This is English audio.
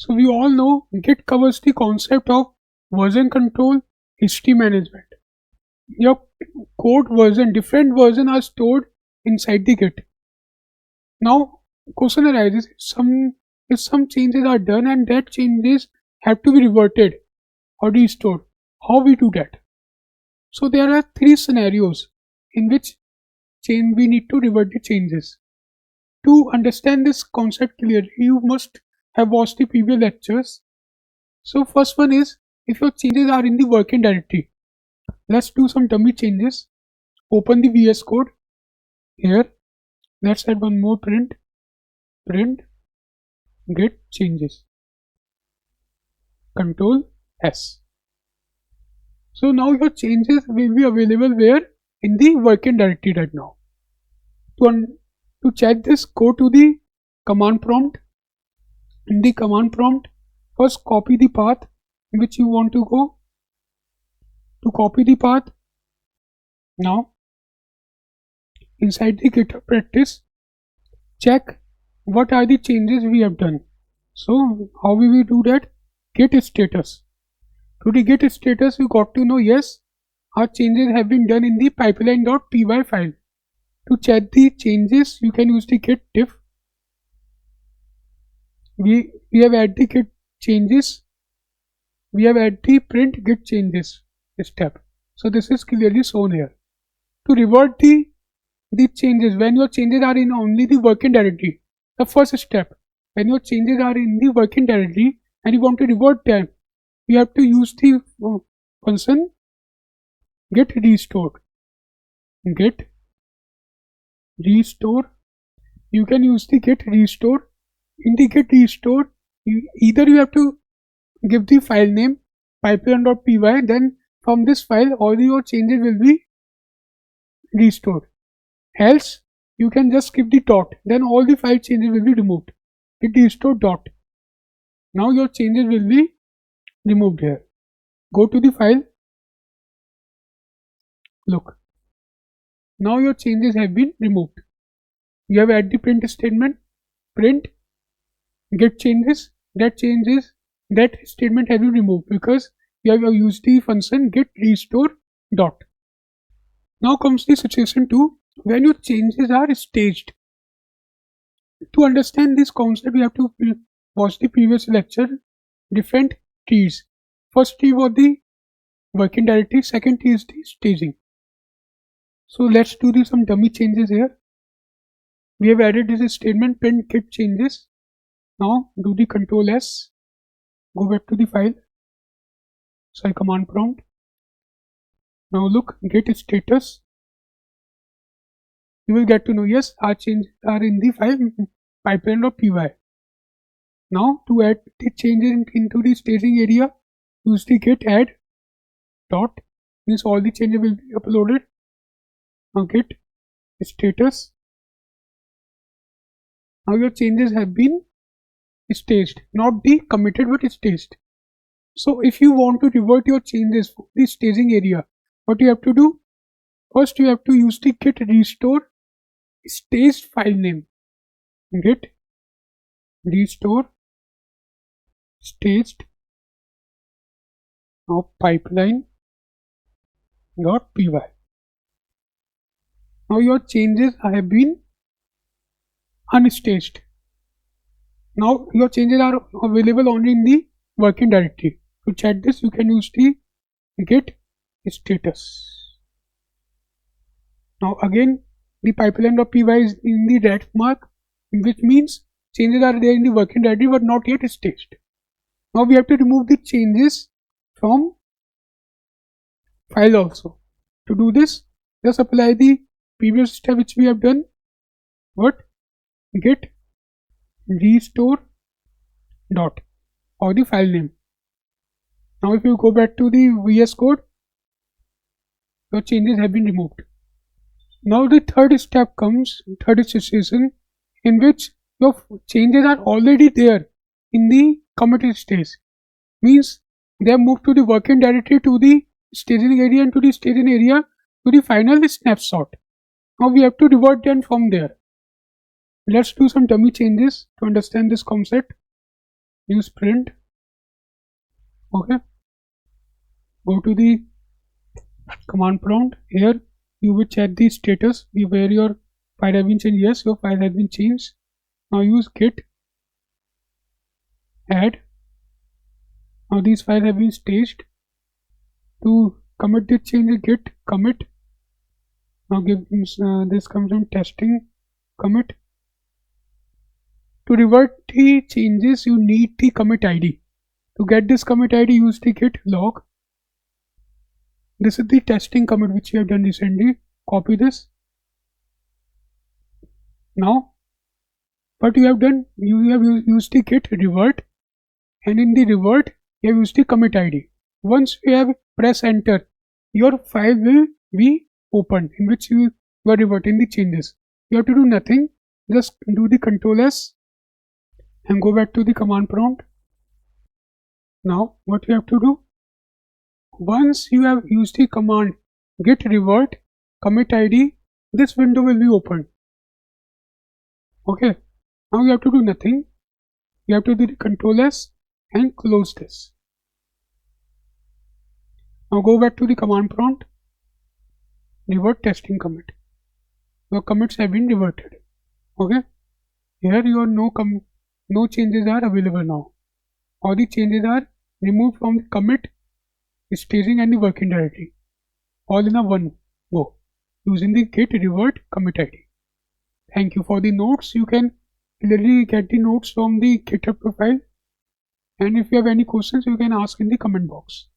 So we all know Git covers the concept of version control, history management. Your code version, different versions are stored inside the Git. Now, question arises: if some changes are done and that changes have to be reverted or restored, how we do that? So there are three scenarios in which we need to revert the changes. To understand this concept clearly, you must have watched the previous lectures. So first one is, if your changes are in the working directory. Let's do some dummy changes. Open the VS Code. Here, let's add one more print git changes. Control S. So now your changes will be available where? In the working directory right now. To check this, go to the command prompt. In the command prompt, first copy the path in which you want to go. To copy the path, now inside the GitHub practice, check what are the changes we have done. So how will we do that? Git status. To the Git status, we got to know, yes, our changes have been done in the pipeline.py file. To check the changes, you can use the git diff. We have added the git changes. We have added the print git changes step. So this is clearly shown here. To revert the changes, when your changes are in only the working directory, the first step, when your changes are in the working directory and you want to revert them, you have to use the function git restore. Git restore. You can use the git restore. In the git restore, either you have to give the file name pipeline.py, then from this file all your changes will be restored. Else you can just skip the dot, then all the file changes will be removed. Git restore dot. Now your changes will be removed here. Go to the file. Look. Now your changes have been removed. You have added the print statement. Print git changes. That statement has been removed because you have used the function git restore dot. Now comes the situation 2, when your changes are staged. To understand this concept, you have to watch the previous lecture. Different trees. First tree was the working directory, second tree is the staging. So let's do some dummy changes here. We have added this statement print git changes. Now do the Control S. Go back to the file. Command prompt. Now look, git status. You will get to know, yes, our changes are in the file pipeline.py. Now to add the changes into the staging area, use the git add dot, means all the changes will be uploaded. Now git status. Now your changes have been staged, not the committed but staged. So if you want to revert your changes for the staging area, what you have to do? First you have to use the git restore staged file name. Git restore staged of pipeline.py. Now your changes have been unstaged. Now your changes are available only in the working directory. To check this, you can use the git status. Now again, the pipeline.py is in the red mark, which means changes are there in the working directory but not yet staged. Now we have to remove the changes from file also. To do this, just apply the previous step which we have done. What? Git restore dot or the file name. Now if you go back to the VS Code, your changes have been removed. Now the third step comes, third situation, in which your changes are already there in the committed stage. Means they have moved to the working directory, to the staging area, and to the staging area to the final snapshot. Now we have to revert them from there. Let's do some dummy changes to understand this concept. use print. Okay, go to the command prompt. Here you will check the status where your file has been changed. Yes, your file has been changed. Now use git add. Now these files have been staged. To commit the change, git commit. Now give this comes from testing commit. To revert the changes, you need the commit ID. To get this commit ID, use the git log. This is the testing commit which we have done recently. Copy this. Now, what you have done, you have used the git revert, and in the revert, you have used the commit ID. Once you have press enter, your file will be opened in which you are reverting the changes. You have to do nothing. Just do the Ctrl S and go back to the command prompt. Now, what you have to do? Once you have used the command git revert commit ID, this window will be opened. Okay, now you have to do nothing. You have to do the Ctrl S and close this. Now go back to the command prompt. Revert testing commit. Your commits have been reverted. Okay, here your no changes are available now. All the changes are removed from the commit, staging and the working directory, all in a one go using the git revert commit ID. Thank you. For the notes, you can clearly get the notes from the GitHub profile, and if you have any questions, you can ask in the comment box.